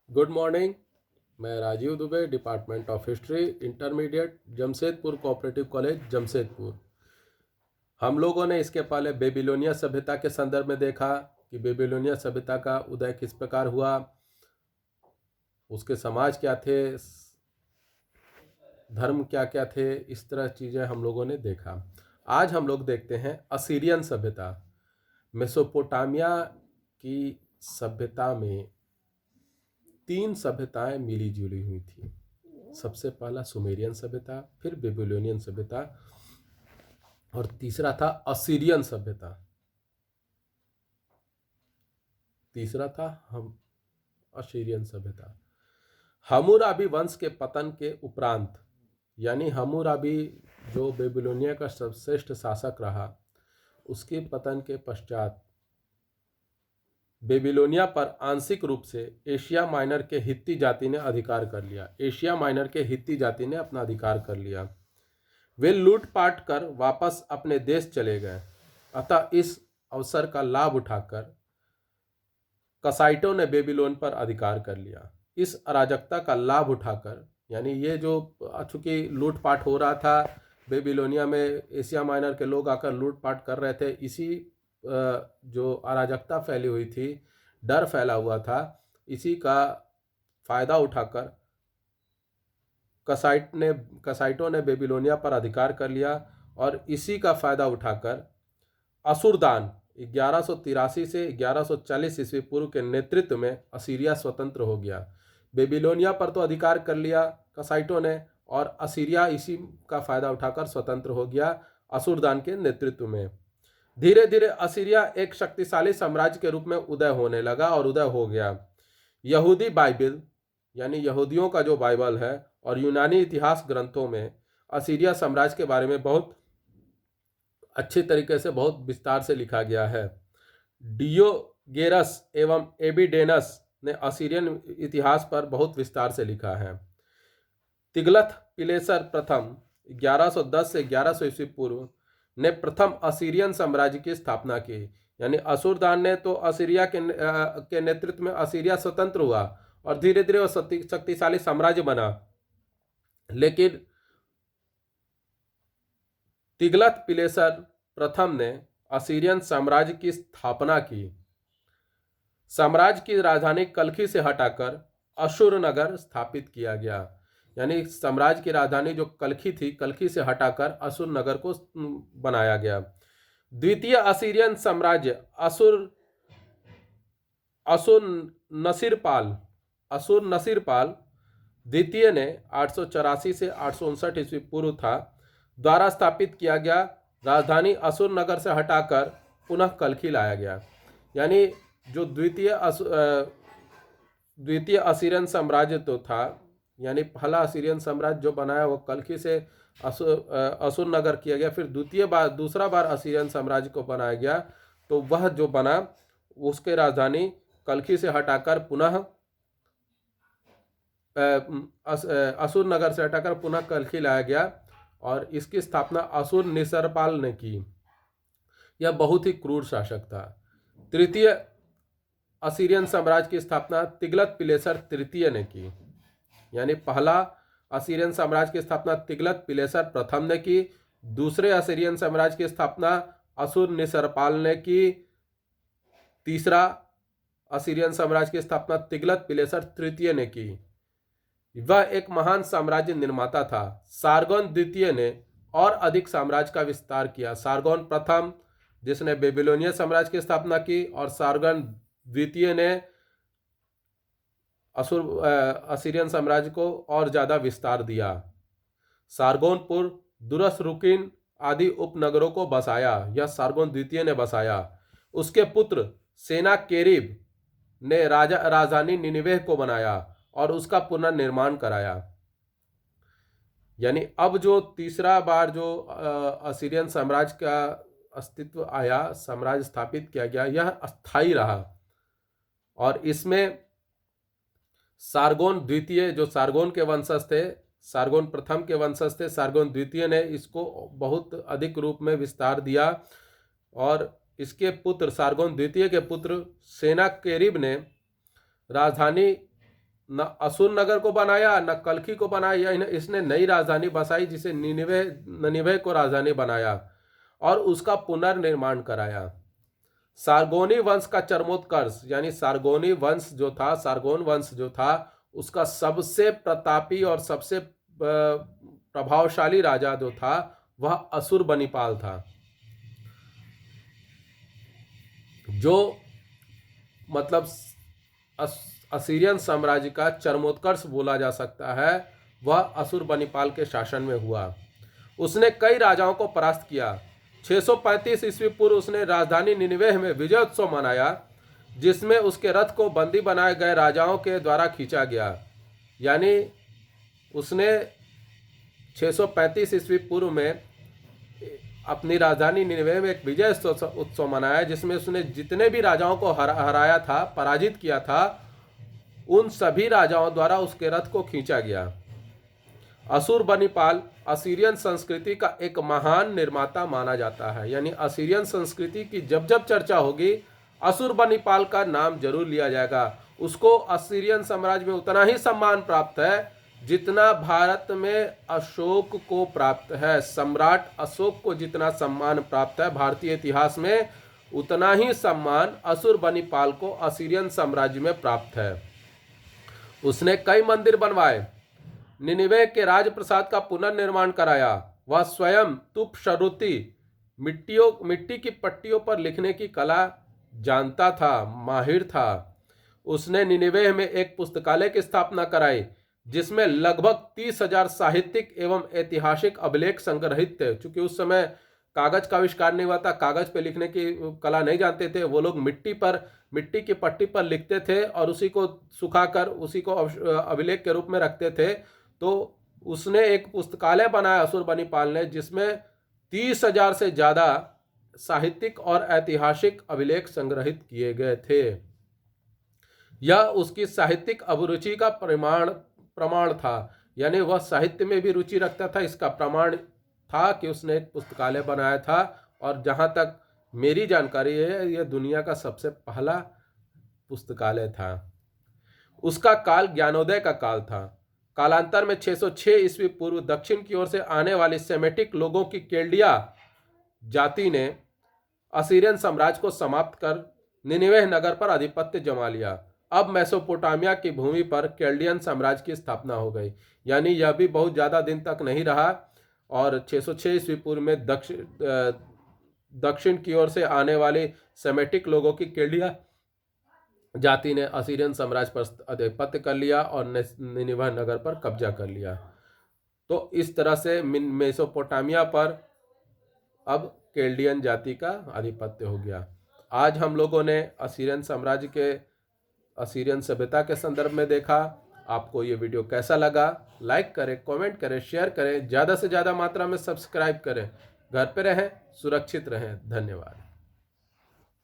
Good morning. मैं Rajeev Dubey, department of history, intermediate, Jamshedpur cooperative college, Jamshedpur. हम लोगों ने इसके पहले बेबीलोनिया सभ्यता के संदर्भ में देखा कि बेबीलोनिया सभ्यता का उदय किस प्रकार हुआ, उसके समाज क्या थे, धर्म क्या क्या थे, इस तरह चीज़ें हम लोगों ने देखा। आज हम लोग देखते हैं असीरियन सभ्यता। मेसोपोटामिया की सभ्यता में तीन सभ्यताएं मिली जुली हुई थी। सबसे पहला सुमेरियन सभ्यता, फिर बेबीलोनियन सभ्यता और तीसरा था असीरियन सभ्यता। तीसरा था हम असीरियन सभ्यता। हम्मुराबी वंश के पतन के उपरांत, यानी हम्मुराबी जो बेबीलोनिया का सर्वश्रेष्ठ शासक रहा, उसके पतन के पश्चात बेबीलोनिया पर आंशिक रूप से एशिया माइनर के हित्ती जाति ने अधिकार कर लिया। एशिया माइनर के हित्ती जाति ने अपना अधिकार कर लिया। वे लूटपाट कर वापस अपने देश चले गए। अतः इस अवसर का लाभ उठाकर कसाइटों ने बेबीलोन पर अधिकार कर लिया। इस अराजकता का लाभ उठाकर, यानी ये जो चूंकि लूटपाट हो रहा था बेबीलोनिया में, एशिया माइनर के लोग आकर लूटपाट कर रहे थे, इसी जो अराजकता फैली हुई थी, डर फैला हुआ था, इसी का फायदा उठाकर कसाइटों ने बेबीलोनिया पर अधिकार कर लिया। और इसी का फायदा उठाकर असुरदान 1183 से 1140 ईस्वी पूर्व के नेतृत्व में असीरिया स्वतंत्र हो गया। बेबीलोनिया पर तो अधिकार कर लिया कसाइटों ने, और असीरिया इसी का फायदा उठाकर स्वतंत्र हो गया असुरदान के नेतृत्व में। धीरे धीरे असीरिया एक शक्तिशाली साम्राज्य के रूप में उदय होने लगा और उदय हो गया। यहूदी बाइबल, यानी यहूदियों का जो बाइबल है, और यूनानी इतिहास ग्रंथों में असीरिया साम्राज्य के बारे में बहुत अच्छे तरीके से, बहुत विस्तार से लिखा गया है। डियोगेरस एवं एबिडेनस ने असीरियन इतिहास पर बहुत विस्तार से लिखा है। तिगलथ पिलेसर प्रथम 1110 से 1100 ईस्वी पूर्व ने प्रथम असीरियन साम्राज्य की स्थापना की। यानी असुरदान ने तो असीरिया के नेतृत्व में असीरिया स्वतंत्र हुआ और धीरे धीरे वह शक्तिशाली साम्राज्य बना। लेकिन तिगलथ पिलेसर प्रथम ने असीरियन साम्राज्य की स्थापना की। साम्राज्य की राजधानी कल्खी से हटाकर अशुरनगर स्थापित किया गया। यानी साम्राज्य की राजधानी जो कल्खी थी, कल्खी से हटाकर अशुरनगर को बनाया गया। द्वितीय असीरियन साम्राज्य असुर नसीरपाल द्वितीय ने 884 से 859 ईस्वी पूर्व था द्वारा स्थापित किया गया। राजधानी असुरनगर से हटाकर पुनः कल्खी लाया गया। यानी जो द्वितीय असीरियन साम्राज्य तो था, यानी पहला असीरियन साम्राज्य जो बनाया वो कल्खी से असुरनगर किया गया। फिर दूसरा बार असीरियन साम्राज्य को बनाया गया, तो वह जो बना उसके राजधानी कल्खी से हटाकर पुनः असुरनगर से हटाकर पुनः कल्खी लाया गया और इसकी स्थापना असुर निसरपाल ने की। यह बहुत ही क्रूर शासक था। तृतीय असीरियन साम्राज्य की स्थापना तिगलत पिलेसर तृतीय ने की। यानी पहला असीरियन साम्राज्य की स्थापना तिगलत पिलेसर प्रथम ने की। दूसरे असीरियन साम्राज्य की स्थापना असुर निसरपाल ने की। तीसरा असीरियन साम्राज्य की स्थापना तिगलत पिलेसर तृतीय ने की। वह एक महान साम्राज्य निर्माता था। सारगोन द्वितीय ने और अधिक साम्राज्य का विस्तार किया। सारगोन प्रथम जिसने बेबीलोनिया साम्राज्य की स्थापना की, और सारगोन द्वितीय ने असीरियन साम्राज्य को और ज्यादा विस्तार दिया। सारगोनपुर, दुरस रुकिन आदि उपनगरों को बसाया। यह सारगोन द्वितीय ने बसाया। उसके पुत्र सेनाकेरिब ने राजधानी निनिवेह को बनाया और उसका पुनर्निर्माण कराया। यानी अब जो तीसरा बार जो असीरियन साम्राज्य का अस्तित्व आया, साम्राज्य स्थापित किया गया, यह अस्थायी रहा। और इसमें सारगोन द्वितीय जो सारगोन के वंशज थे, सारगोन प्रथम के वंशज थे, सारगोन द्वितीय ने इसको बहुत अधिक रूप में विस्तार दिया। और इसके पुत्र, सारगोन द्वितीय के पुत्र सेनाकेरिब ने राजधानी न असुर नगर को बनाया, न कल्खी को बनाया, इसने नई राजधानी बसाई जिसे निनिवे को राजधानी बनाया और उसका पुनर्निर्माण कराया। सारगोनी वंश का चरमोत्कर्ष, यानी सारगोन वंश जो था उसका सबसे प्रतापी और सबसे प्रभावशाली राजा जो था वह असुरबनिपाल था, जो मतलब असीरियन साम्राज्य का चरमोत्कर्ष बोला जा सकता है, वह असुरबनिपाल के शासन में हुआ। उसने कई राजाओं को परास्त किया। 635 ईस्वी पूर्व उसने राजधानी निनिवेह में विजयोत्सव मनाया, जिसमें उसके रथ को बंदी बनाए गए राजाओं के द्वारा खींचा गया। यानी उसने 635 ईस्वी पूर्व में अपनी राजधानी निनिवेह में एक विजय उत्सव मनाया, जिसमें उसने जितने भी राजाओं को हराया था, पराजित किया था, उन सभी राजाओं द्वारा उसके रथ को खींचा गया। असुरबनिपाल असीरियन संस्कृति का एक महान निर्माता माना जाता है। यानी असीरियन संस्कृति की जब जब चर्चा होगी असुरबनिपाल का नाम जरूर लिया जाएगा। उसको असीरियन साम्राज्य में उतना ही सम्मान प्राप्त है जितना भारत में अशोक को प्राप्त है। सम्राट अशोक को जितना सम्मान प्राप्त है भारतीय इतिहास में, उतना ही सम्मान असुरबनिपाल को असीरियन साम्राज्य में प्राप्त है। उसने कई मंदिर बनवाए, निनिवे के राजप्रसाद का पुनर्निर्माण कराया। वह स्वयं तुप शरुति मिट्टी की पट्टियों पर लिखने की कला जानता था, माहिर था। उसने निनिवे में एक पुस्तकालय की स्थापना कराई, जिसमें लगभग 30,000 साहित्यिक एवं ऐतिहासिक अभिलेख संग्रहित थे। चूंकि उस समय कागज का आविष्कार नहीं हुआ था, कागज पे लिखने की कला नहीं जानते थे, वो लोग मिट्टी की पट्टी पर लिखते थे और उसी को सुखाकर उसी को अभिलेख के रूप में रखते थे। तो उसने एक पुस्तकालय बनाया असुरबनिपाल ने, जिसमें 30,000 से ज़्यादा साहित्यिक और ऐतिहासिक अभिलेख संग्रहित किए गए थे। यह उसकी साहित्यिक अभिरुचि का प्रमाण था। यानी वह साहित्य में भी रुचि रखता था। इसका प्रमाण था कि उसने एक पुस्तकालय बनाया था, और जहाँ तक मेरी जानकारी है यह दुनिया का सबसे पहला पुस्तकालय था। उसका काल ज्ञानोदय का काल था। कालांतर में 606 ईस्वी पूर्व दक्षिण की ओर से आने वाली सेमेटिक लोगों की केल्डिया जाति ने असीरियन साम्राज्य को समाप्त कर निनिवेह नगर पर आधिपत्य जमा लिया। अब मेसोपोटामिया की भूमि पर केल्डियन साम्राज्य की स्थापना हो गई। यानी यह भी बहुत ज़्यादा दिन तक नहीं रहा, और 606 ईस्वी पूर्व में दक्षिण की ओर से आने वाले सेमेटिक लोगों की केल्डिया जाति ने असीरियन साम्राज्य पर आधिपत्य कर लिया और निनिवेह नगर पर कब्जा कर लिया। तो इस तरह से मेसोपोटामिया पर अब केल्डियन जाति का आधिपत्य हो गया। आज हम लोगों ने असीरियन साम्राज्य के असीरियन सभ्यता के संदर्भ में देखा। आपको ये वीडियो कैसा लगा? लाइक करें, कमेंट करें, शेयर करें, ज़्यादा से ज़्यादा मात्रा में सब्सक्राइब करें। घर पे रहें, सुरक्षित रहें। धन्यवाद।